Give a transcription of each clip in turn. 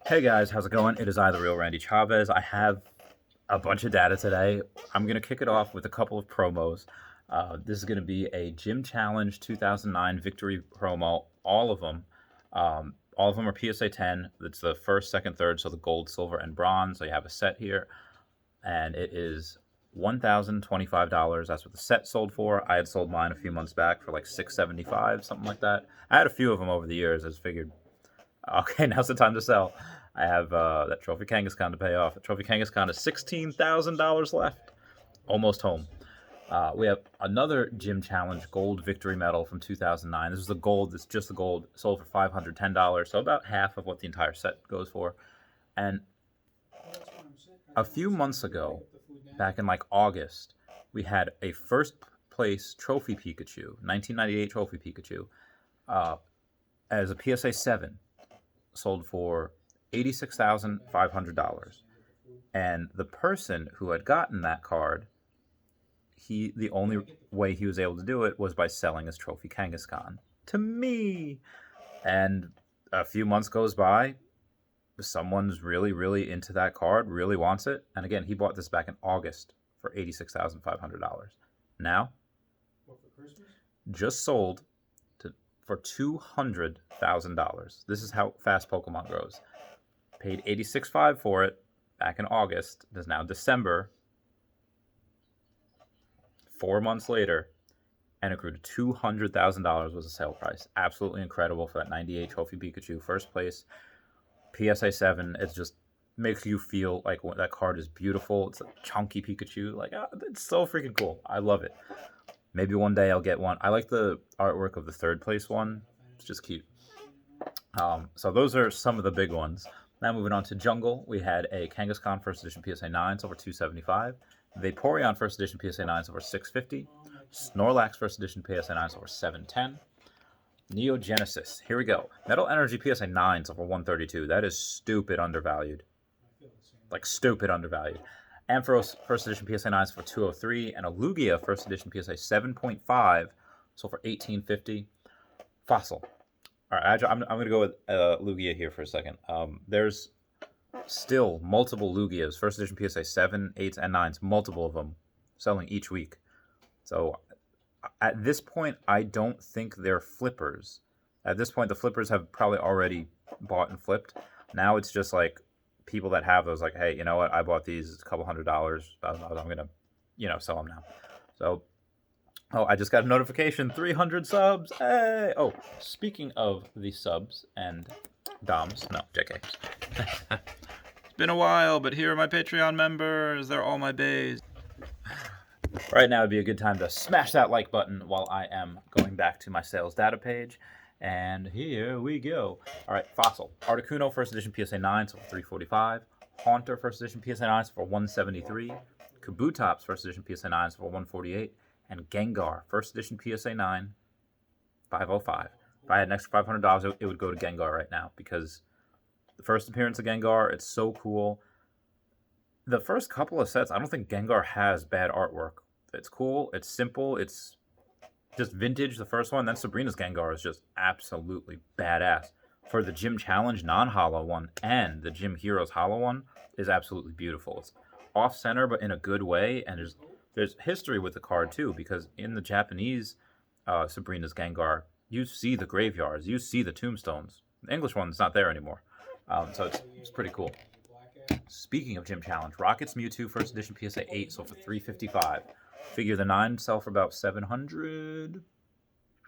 Hey guys, how's it going? It is I, the real Randy Chavez. I have a bunch of data today. I'm going to kick it off with a couple of promos. This is going to be a Gym Challenge 2009 Victory promo. All of them are PSA 10. It's the first, second, third, so the gold, silver, and bronze. So you have a set here, and it is $1,025. That's what the set sold for. I had sold mine a few months back for like $675, something like that. I had a few of them over the years. I just figured, okay, now's the time to sell. I have that Trophy Kangaskhan to pay off. The Trophy Kangaskhan is $16,000 left. Almost home. We have another Gym Challenge Gold Victory Medal from 2009. This is the gold. It's just the gold. Sold for $510, so about half of what the entire set goes for. And a few months ago, back in like August, we had a first place Trophy Pikachu, 1998 Trophy Pikachu, as a PSA 7, sold for $86,500. And the person who had gotten that card, the only way he was able to do it was by selling his Trophy Kangaskhan to me. And a few months goes by, someone's really, really into that card, really wants it. And again, he bought this back in August for $86,500. Now, just sold for $200,000. This is how fast Pokemon grows. Paid $86,500 for it back in August. It is now December, 4 months later, and it grew to $200,000 was the sale price. Absolutely incredible for that 98 Trophy Pikachu. First place, PSA 7. It just makes you feel like that card is beautiful. It's a chunky Pikachu. Like, it's so freaking cool. I love it. Maybe one day I'll get one. I like the artwork of the third place one. It's just cute. So those are some of the big ones. Now moving on to Jungle, we had a Kangaskhan First Edition PSA 9, sold for $275. Vaporeon First Edition PSA 9, sold for $650. Snorlax First Edition PSA 9, sold for $710. Neogenesis, here we go. Metal Energy PSA 9, sold for $132. That is stupid undervalued. Like stupid undervalued. Ampharos First Edition PSA 9, sold for $203. And a Lugia First Edition PSA 7.5, sold for $1850. Fossil. All right, I'm going to go with Lugia here for a second. There's still multiple Lugias, First Edition PSA 7, 8s, and 9s, multiple of them selling each week. So at this point, I don't think they're flippers. At this point, the flippers have probably already bought and flipped. Now it's just like people that have those, like, hey, you know what? I bought these, it's a couple $100. I'm going to, sell them now. So... oh, I just got a notification, 300 subs. Hey! Oh, speaking of the subs and DOMs, no, JK. It's been a while, but here are my Patreon members. They're all my bays. Right now would be a good time to smash that like button while I am going back to my sales data page. And here we go. All right, Fossil. Articuno First Edition PSA 9, so for $345. Haunter First Edition PSA 9, so for $173. Kabutops First Edition PSA 9, so for $148. And Gengar, First Edition PSA 9, $505. If I had an extra $500, it would go to Gengar right now because the first appearance of Gengar, it's so cool. The first couple of sets, I don't think Gengar has bad artwork. It's cool, it's simple, it's just vintage, the first one. Then Sabrina's Gengar is just absolutely badass. For the Gym Challenge non-holo one and the Gym Heroes holo one is absolutely beautiful. It's off-center, but in a good way, and there's history with the card, too, because in the Japanese Sabrina's Gengar, you see the graveyards, you see the tombstones. The English one's not there anymore, so it's pretty cool. Speaking of Gym Challenge, Rocket's Mewtwo First Edition PSA 8 sold for $355. Figure the 9 sell for about $700.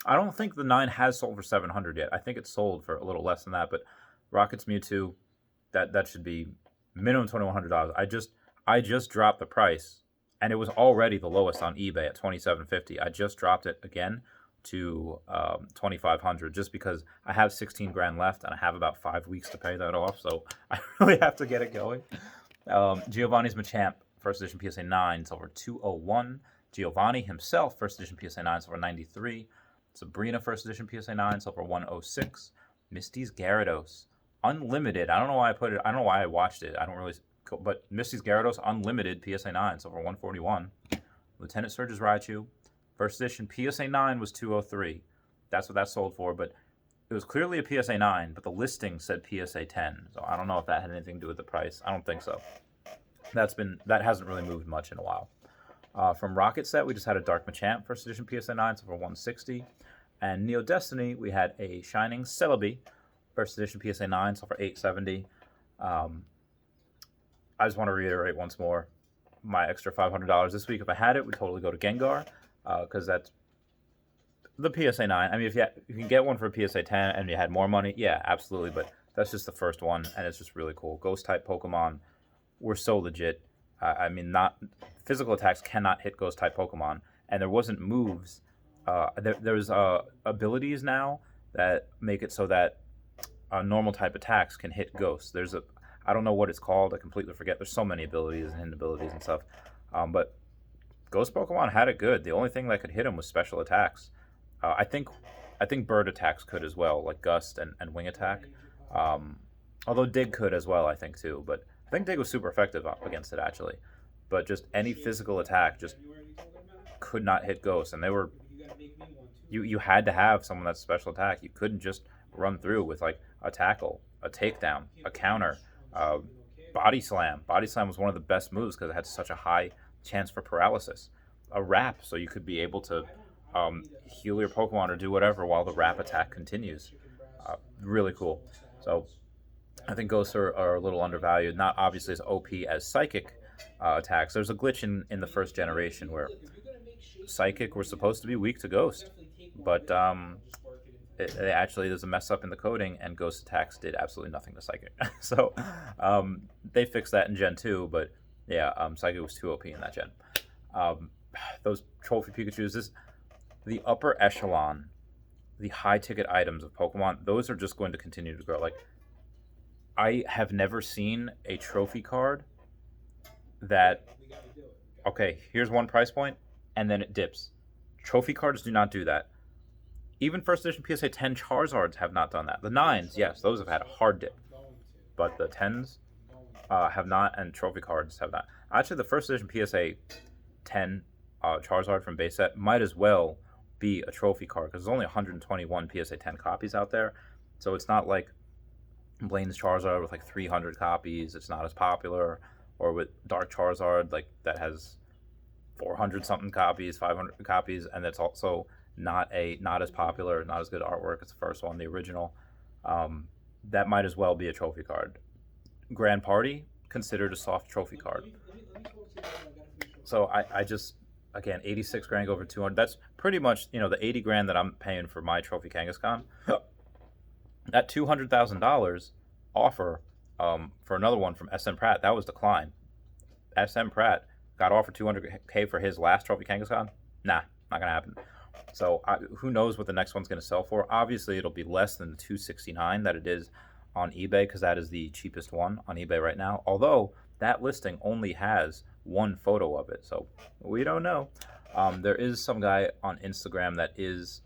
I don't think the 9 has sold for $700 yet. I think it's sold for a little less than that, but Rocket's Mewtwo, that should be minimum $2,100. I just dropped the price. And it was already the lowest on eBay at $2,750. I just dropped it again to $2,500 just because I have 16 grand left and I have about 5 weeks to pay that off. So I really have to get it going. Giovanni's Machamp, First Edition PSA 9, sold for $201. Giovanni himself, First Edition PSA 9, sold for $93. Sabrina, First Edition PSA 9, sold for $106. Misty's Gyarados, Unlimited. I don't know why I put it. I don't know why I watched it. I don't really... but Misty's Gyarados Unlimited PSA 9, so for $141. Lieutenant Surge's Raichu, First Edition PSA 9 was $203. That's what that sold for, but it was clearly a PSA 9, but the listing said PSA 10. So I don't know if that had anything to do with the price. I don't think so. That hasn't really moved much in a while. From Rocket Set, we just had a Dark Machamp first edition PSA 9, so for 160. And Neo Destiny, we had a Shining Celebi first edition PSA 9, so for 870. I just want to reiterate once more, my extra $500 this week, if I had it, would totally go to Gengar, because that's the PSA 9. I mean, if you can get one for a PSA 10 and you had more money, yeah, absolutely, but that's just the first one, and it's just really cool. Ghost-type Pokemon were so legit. I mean, not physical attacks cannot hit Ghost-type Pokemon, and there wasn't moves. There's abilities now that make it so that normal-type attacks can hit Ghosts. I don't know what it's called. I completely forget. There's so many abilities and hidden abilities and stuff. But Ghost Pokemon had it good. The only thing that could hit them was special attacks. I think bird attacks could as well, like Gust and Wing Attack. Although Dig could as well, I think, too. But I think Dig was super effective against it, actually. But just any physical attack just could not hit Ghosts. And they were... You had to have someone that's special attack. You couldn't just run through with, like, a tackle, a takedown, a counter, body slam. Body slam was one of the best moves because it had such a high chance for paralysis. A wrap, so you could be able to heal your Pokemon or do whatever while the wrap attack continues. Really cool. So I think Ghosts are a little undervalued. Not obviously as OP as Psychic attacks. There's a glitch in the first generation where Psychic were supposed to be weak to Ghost, but there's a mess up in the coding, and Ghost attacks did absolutely nothing to Psychic. So they fixed that in Gen 2, but yeah, Psychic was too OP in that gen. Those Trophy Pikachus, the upper echelon, the high-ticket items of Pokemon, those are just going to continue to grow. Like, I have never seen a trophy card that, okay, here's one price point, and then it dips. Trophy cards do not do that. Even first edition PSA 10 Charizards have not done that. The 9s, yes, those have had a hard dip. But the 10s have not, and trophy cards have not. Actually, the first edition PSA 10 Charizard from base set might as well be a trophy card, because there's only 121 PSA 10 copies out there. So it's not like Blaine's Charizard with like 300 copies. It's not as popular. Or with Dark Charizard, like that has 400 something copies, 500 copies, and it's also not as popular, not as good artwork as the first one, the original. That might as well be a trophy card. Grand Party, considered a soft trophy card. So I just, again, 86 grand over 200. That's pretty much, the 80 grand that I'm paying for my trophy Kangaskhan. That $200,000 offer for another one from SM Pratt, that was declined. SM Pratt got offered $200K for his last trophy Kangaskhan. Nah, not gonna happen. So who knows what the next one's going to sell for? Obviously, it'll be less than the $269 that it is on eBay, because that is the cheapest one on eBay right now. Although that listing only has one photo of it, so we don't know. There is some guy on Instagram that is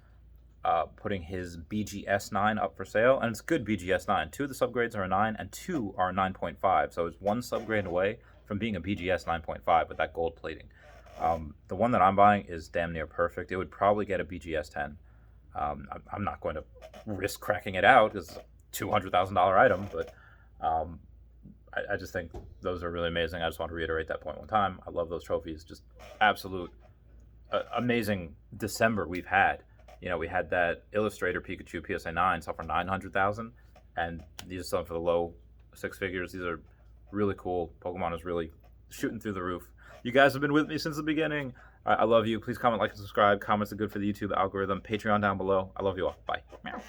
putting his BGS 9 up for sale, and it's good BGS 9. 2 of the subgrades are a 9, and 2 are a 9.5. So it's one subgrade away from being a BGS 9.5 with that gold plating. The one that I'm buying is damn near perfect. It would probably get a BGS 10. I'm not going to risk cracking it out because it's a $200,000 item, but I just think those are really amazing. I just want to reiterate that point one time. I love those trophies. Just absolute amazing December we've had. We had that Illustrator Pikachu PSA 9 sell for $900,000, and these are selling for the low six figures. These are really cool. Pokemon is really shooting through the roof. You guys have been with me since the beginning. I love you. Please comment, like, and subscribe. Comments are good for the YouTube algorithm. Patreon down below. I love you all. Bye. Meow.